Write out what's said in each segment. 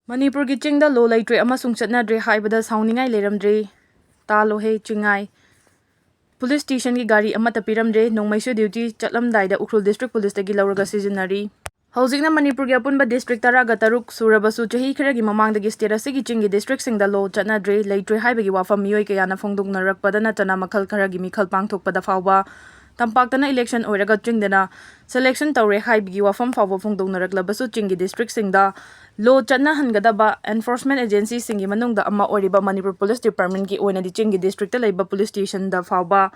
Manipuri ki chingda lo laitre amasung chatnadre haibada saungningai leramdre ta lohe chingai Police station ki gari amata piramdre nongmaisu duty chatlamdaida Ukhrul district police tagi lauraga sizinari Haujikna Manipur ki apunba district taraga taruk surabasu chahi kharagi mamangdagi state asigi chingi district singda lo chatnadre laitre haibagi wafam miyoi kayana phongdoknarakpada natana makhal kharagi mikhal pangthokpada fawba Tampaktana election oiraga chingdana selection tawre haibigi wafam fawba phongdoknaraklabasu chingi district singda lo chatna hangadaba enforcement agency singi manungda amma oriba Manipur police department ki oina di chingi district ta leiba police station da fawba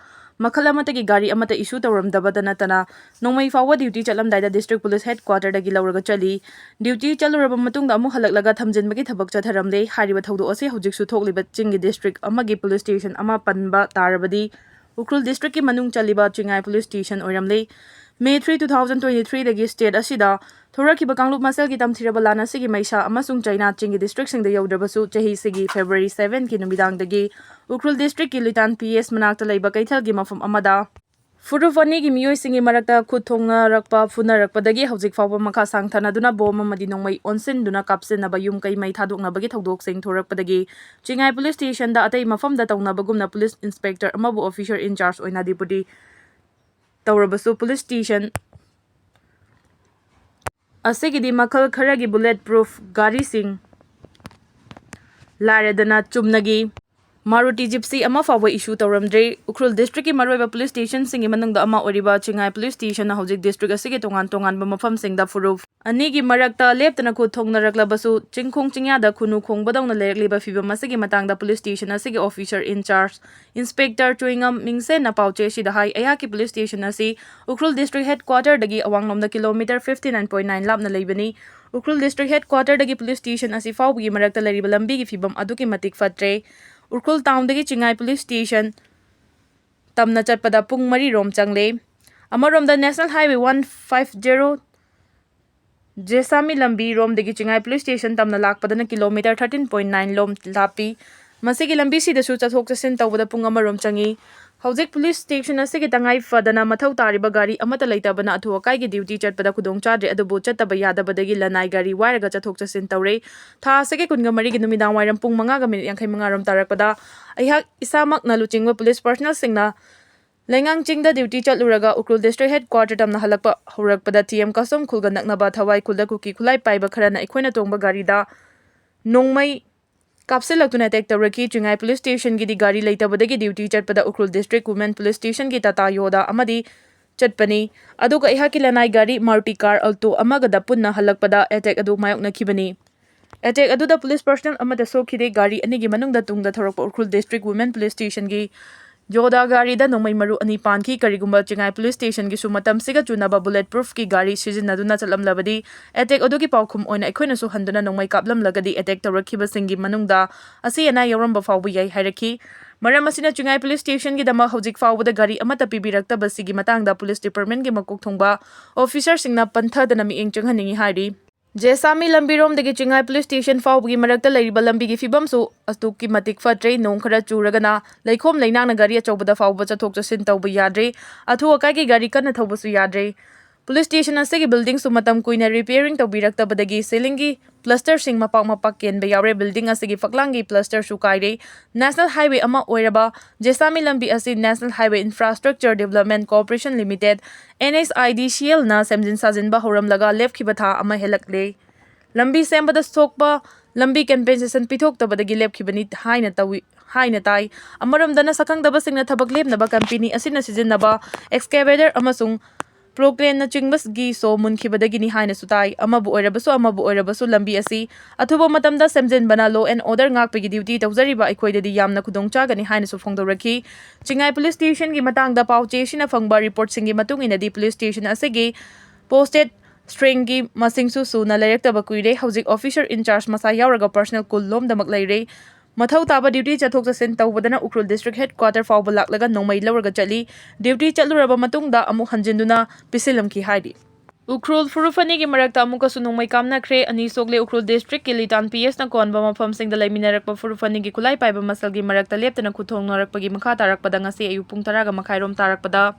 makhala amata ki gari amata issue tawramdaba natana nongmai fawba duty chatlamdaida district police headquarter dagi lauraga chali duty chaluraba matungda amu halaklaga thamjinbagi thabak chatharamde hariba thawdo ase hujiksu thokliba chingi district amagi police station ama panba tarabadi Ukhrul district ki manung chaliba chingai police station oiramle May 3, 2023 dagi state asida thorakiba kanglup masel ki tamthiraba lana sigi maisa amasung China chingi district singda yaudrabasu chahi sigi February 7 ki numidang dagi Ukhrul district ki Litan PS manakta leiba kaithal gi mafam amada Furufani gi miyoi singi marakta khut thongna rakpa phuna rakpa dagi hojik fawba makha sangthana duna bom amadi nongmai onsin duna kapsin naba yum kai mai thadokna bagi thodok sing thorakpa dagi chingai police station da atai mafam da tawna bagumna police inspector amabu officer in charge oina deputy tawrabasu police station Asigidi makhal kharagi bulletproof gari sing Laredana chumnagi Maruti Gypsy ama fawa issue tawramdre Ukhrul district ki maroiba police station singi manungda ama oriba chingai police station na hojik district asigi tongan ba mafam singda furuf anigi marakta leptana khu thongnaraklabasu chingkhong chingya khunu khongbadawna lerekliba fibam asigi matangda police station asigi officer in charge inspector Chuingam Mingse na pauche sida hai ayaki police station asi Ukhrul district headquarter dagi awangnomda kilometer 59.9 lapna leibani Ukhrul district headquarter dagi police station asi fawgi marakta leriba lambi gi fibam aduki matik fatre Ukhrul town dagi chingai police station tamna chatpada pung mari rom changle amarom da national highway 150 Jesami lambi rom dagi chingai police station tamna lakpada na kilometer 13.9 lom lapi masigi lambi si da su chathok chasin tawbada pung amarom changi Hojik police station asigi tangai fadana mathau tariba gari amata leitabana athu akai gi duty chatpada khudong chadre adubu chattaba yadabadagi lanai gari wairaga chathok chasin tawre tha asigi kunga mari gi numidang wairam pung 5:35 rom tarakpada aihak isamak na luchingwa police personnel singna Lengang chingda duty chatluraga Ukhrul district headquarter tamna halakpa horakpada TM kasum khulga naknaba thawai khulda kuki khulai paiba kharana ikhoina tongba gari da nongmai Kapsilakuna attack tawraki chingai police station gi di gari leitabadagi duty chatpada Ukhrul district women police station gi Tatpa Yaore amadi chatpani aduga ihaki lanai gari Maruti car alto amaga da punna halakpada attack adu mayokna khibani attack adu da police personnel amada sokhide gari anigi manungda tungda thorakpa Ukhrul district women police station gi Yoda gari da nongmai maru ani panki karigumba chingai police station gi sumatam siga chunaba bulletproof ki gari sizinaduna chalamlabadi attack odugi paukhum oina ekhoina su handuna nongmai kaplamlagadi attack tawrakhiba singi manungda asi ana yoramba fawbu yai hairaki maram asina chingai police station gi dama hojik fawbada gari amata pibirakta basigi matangda police department gi makok thongba officer singna panthadana mi eng changhaningi hairi Jesami lambirom dagi chingai police station fawbagi marakta leiriba lambigi fibamsu astuki matik fatre nong khara churagana leikhom leinangna gari achobada fawba chathok chasin tawba yadre athu akai gi gari kana thawbasu yadre Police station asigi building su matam kuina repairing tawbiraktabadagi ceilingi plaster sing mapak kenba yaure building asigi faklangi plaster su kaire National Highway ama oiraba Jesami lambi asi National Highway Infrastructure Development Corporation Limited NSIDCL na semjin sajin ba horam laga left khibatha ama helakle lambi sembada sokba lambi compensation pithok tabadagi left khibani haina tai amaram dana sakang daba singna thabak lepnaba company asina sijinnaba excavator amasung Proclaim na chingbas gi so munkhibadagi ni haina sutai amabu oirabasu lambi asi athuba matamda semjen bana law and order ngakpegi duty tawjariba aikhoidadi yamna khudongchagani haina su phongdoraki chingai police station gi matangda pauche sina phangba report singi matung inadi police station asigi posted string gi masingsu suna lerektaba kuire hojik officer in charge masa yauraga personal kul lomdamak leire Mathau taba duty chathok chasin tawbadana Ukhrul district headquarter fawba laklaga nongmai lawraga chali duty chatluraba matungda amu hanjinduna pisilamki haidi Ukhrul furufani gi marakta amuka su nongmai kamna khre ani Sokle Ukhrul district ki Litan PS na konba mafam singda laiminarakpa furufani gi kulai paiba masal gi marakta leptana khuthong narakpa gi makha tarakpada ngasi ayu pung 10 ga makhairom tarakpada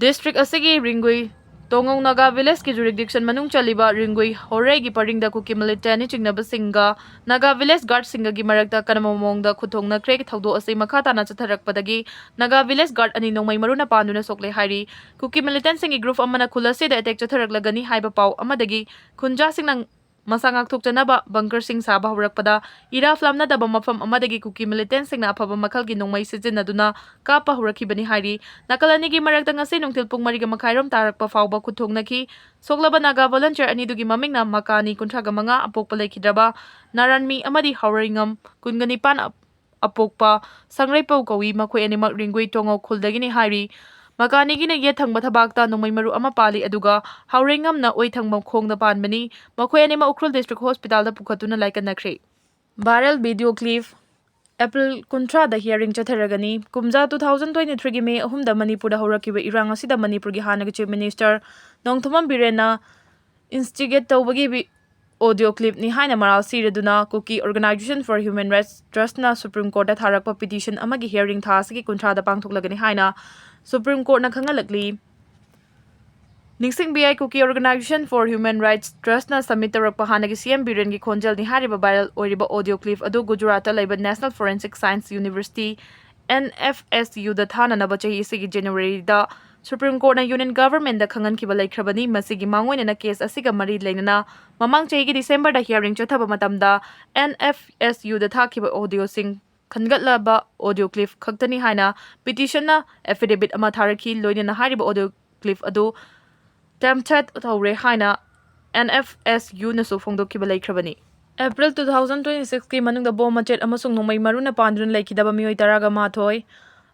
district asigi ringui Tongong Naga Village ki jurisdiction manung chaliba ringui hore gi paringda Kuki Militant ni chingnaba singa Naga Village Guard singa gi marakta kanamomongda khutongna krek thaudo ase makhata na chatharakpadagi Naga Village Guard ani nongmai maruna panduna sokle hairi Kuki Militant singi group amana khulase da attack chatharaklagani haiba pau amadagi khunja singnang masangak thokjanaba bunker sing saba horakpada ira flamna daba mafam amadagi Kuki Militant singna afaba makhal gi nongmai sijinaduna kapa horakibani hairi nakalani gi marakta ngase nongtil pung mariga makhairom tarakpa fauba khuthongnaki soklaba naga volunteer ani dugi mamingna makani kuntraga manga apokpa lekhidraba naranmi amadi hauringam kungani pan apokpa sangrai pau kawi makhoi animak ringui tongo khuldagini hairi Makani gina ye thangba thabakta nongmai maru ama pali aduga hauringam na oi thangba khongda panbani makhoi anima Ukhrul District Hospital da pukhatuna laikanakre viral video clip April kuntra da hearing chatharagani kumja 2023 gi May 3 da Manipur da horakiba irang asida Manipur gi hanaga Chief Minister Nongthomam Birena instigate tawbagi audio clip ni haina maral Sire duna Kuki Organization for Human Rights Trust na Supreme Court da tharakpa petition amagi hearing thasagi kuntra da pangthoklagani haina Supreme Court na khangalakli Ningsing BI Kuki Organization for Human Rights Trust na submit tarakpa hanagi CM Biren gi khonjal ni hariba viral oiriba audio clip adu Gujarat laiba National Forensic Science University NFSU da thana naba chahi sigi January da Supreme Court na Union Government da khangan kiba laikhrabani masigi mangoina na case asiga mari leinana mamang chahi gi December da hearing chathaba matamda NFSU da thakiba audio sing khangatlaba audio clip khaktani haina petition na affidavit ama tharaki loina na hariba audio clip adu temchat thaure haina NFSU na su phongdokiba laikhrabani April 2026 ki manungda bom machet amasung nongmai maruna pandrun laikhidaba mioi taraga mathoi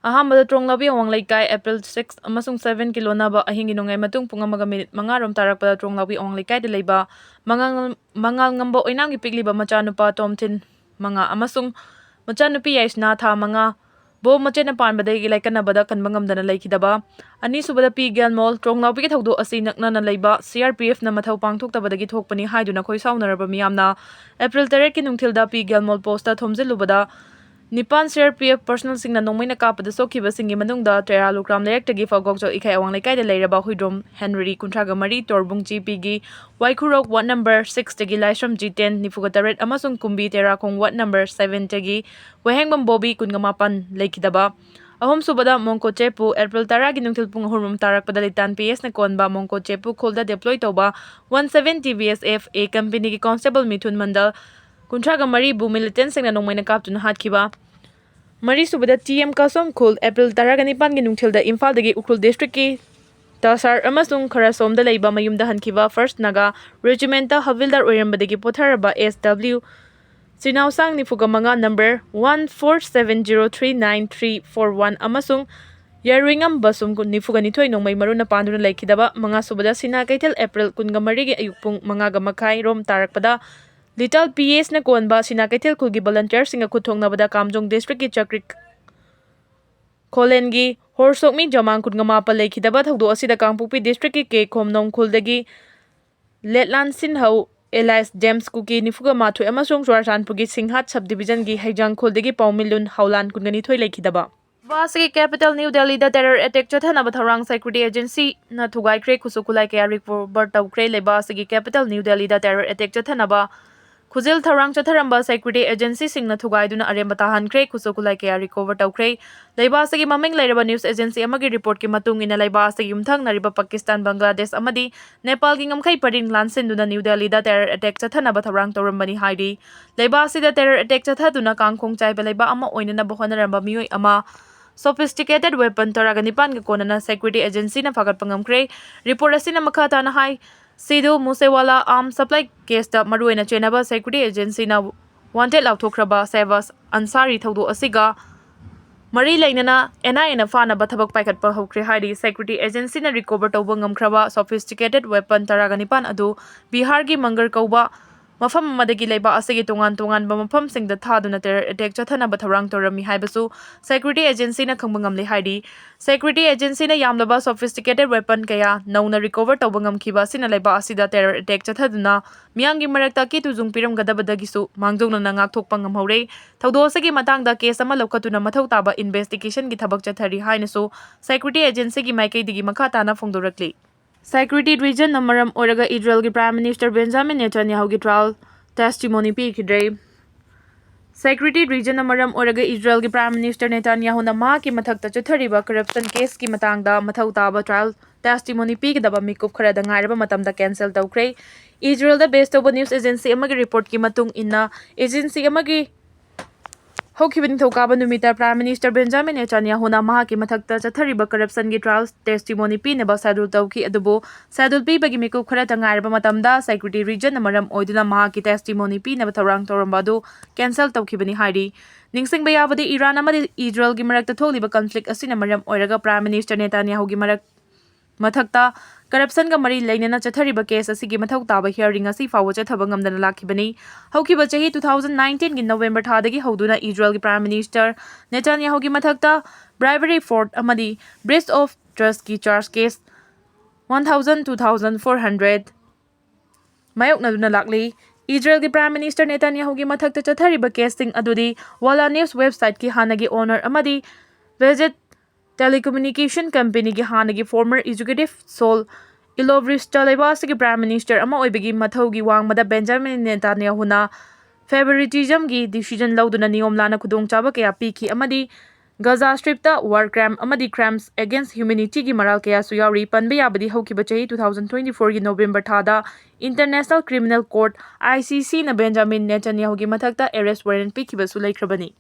ahambada tronglabi awang laikai April 6 amasung 7 kilona ba ahingi nongai matung pungamaga minute mangarom tarakpada tronglabi awang laikai de leiba mangal ngamba oinang gi pigliba machanupa Tomthin manga amasung machanupi yaisna tha manga bo machena panbadai gi laikanabada kanbangamdana laikhidaba ani subada pi Mall tronglabi gi thaudo asi nakna na leiba CRPF na mathau pangthoktabadagi thokpani haiduna khoi saunaraba miyamna April 3 ki nungthilda pi Mall posta thomjilubada Nipan CRPF personal singna nongmaina kapada sokhiba singi manungda Tera Lukram Layakhtagi Fagokjo Ikhai Awang Laikai da leiraba Huidrom Henry Kuntraga Mari Torbung GP gi Waikhurok Ward number 6 tagi Laisram G10 Nifugataret amasung Kumbi Tera Khong Ward number 7 tagi Wahengbam Bobby Kungamapan Laikidaba Ahom subada Mongko Chepu April 10 gi nungthil pung hurum tarakpada litan PS na konba Mongko Chepu khulda deploy toba 170 VSF a company gi constable Mithun Mandal Kuntraga Mari bu militant singna nongmaina kaptuna hatkiba Mari subada TM Kasom Khul April 19 gi nungthilda Imphal dagi Ukhrul District ki Tasar amasung Kharasom da leiba mayumda hankiba First Naga Regiment Havildar oirambadagi potharaba SW Sinausang Nifugamanga number 147039341 amasung Yaruingam Basum Nifuganithoi nongmai maruna panduna laikhidaba manga subada Sina Kaitel April 13 gi ayukpung manga ga makai rom tarakpada Little PS na konba Sina Kaitel Kulgi volunteer singa khuthongnabada Kamjong District ki Chakrik Kolengi Horsokmi Jamang Kungama laikhidaba thaudo asida Kangpokpi District ki Ke Khomnong Khuldagi Letlan Sinhau Elias James Kuki Nifugama Thoi amasung Chwarchanpugi Singhat subdivision gi Haijang Khuldagi Paumilun Haulan Kungani Thoi laikhidaba Vasiki capital New Delhi da terror attack chathanaba tharang security agency na thugai kre khusukulai kya report tawkre leba sigi capital New Delhi da terror attack chathanaba Khuzil tharang chatharamba security agency singna thugai duna aremba tahan kre khusukulai kya recover tawkre leba sigi maming lairaba news agency amagi report ki matung ina leba sigi yumthang nariba Pakistan Bangladesh amadi Nepal gi ngamkhai paring lansin duna New Delhi da terror attack chathanaba tharang tawrambani haidi leba sida terror attack chathaduna kangkhong chaiba leba ama oinana bahonaramba mioi ama Sophisticated weapon Taragani Konana security agency na fagat pangamkre report asina makata na hai Sidu Musewala arm supply case da maruena chenaba security agency na wanted lauthokraba Sevas Ansari thaudo asiga Mari lainana NI na fana bathabak paikat pa hokre haidi security agency na recover tawba ngamkraba sophisticated weapon Taragani adu Bihar gi Mangar kauba Mafam amadagi leiba asigi tungan ba mafam singda thaduna terror attack chathanaba tharang torami haibasu security agency na khangbangam le haidi security agency na yamlaba sophisticated weapon kaya nauna recover tawbangam khiba sina leiba asida terror attack chathaduna miyangi marakta ki tujung piram gadabadagisu mangjongna na ngak thokpa ngamhore thaudo asigi matangda case ama lokatuna mathau taba investigation gi thabak chathari hainasu security agency gi maikei digi makha tana phongdorakli Security region maram oiraga Israel gi Prime Minister Benjamin Netanyahu gi trial testimony pikidre. Security region maram oiraga Israel gi Prime Minister Netanyahu na ma ki mathakta chuthariba corruption case ki matangda mathau taba trial testimony pikidaba mikup khara da ngairaba matamda cancel tawkre. Israel da based over news agency amagi report ki matung inna agency amagi Hokibin Thokaba Numita Prime Minister Benjamin Netanyahu na mahaki mathakta chathariba corruption gi trial testimony pinaba sadul tawki adubo sadul pi bagi mikup khara tangairaba matamda security region maram oiduna mahaki testimony pinaba thorang toramba du cancel tawkibani hairi ningsing bayabadi Iran amadi Israel gi marakta tholiba conflict asina maram oiraga Prime Minister Netanyahu gi mathakta corruption ga mari lainana chathariba case asigi mathau taba hearing asi fawo chathaba ngamdana lakhibani haukiba chahi 2019 gi November thadagi hoduna Israel gi Prime Minister Netanyahu gi mathakta bribery fraud amadi breach of trust ki charge case 2400 mayoknaduna lakli Israel gi Prime Minister Netanyahu gi mathakta chathariba case sing adudi wala news website ki hanagi owner amadi visit telecommunication company ki hanagi former executive Sol Ilovrista Leibasigi Prime Minister ama oibigi mathaugi wangmada Benjamin Netanyahu na favoritism gi decision lauduna niyom lana khudong chaba kaya piki amadi Gaza Strip ta war crime amadi crimes against humanity gi maral kaya su yauri panbe yabadi haukiba chahi 2024 gi November thada International Criminal Court ICC na Benjamin Netanyahu gi mathakta arrest warrant pikiba su laikhrabani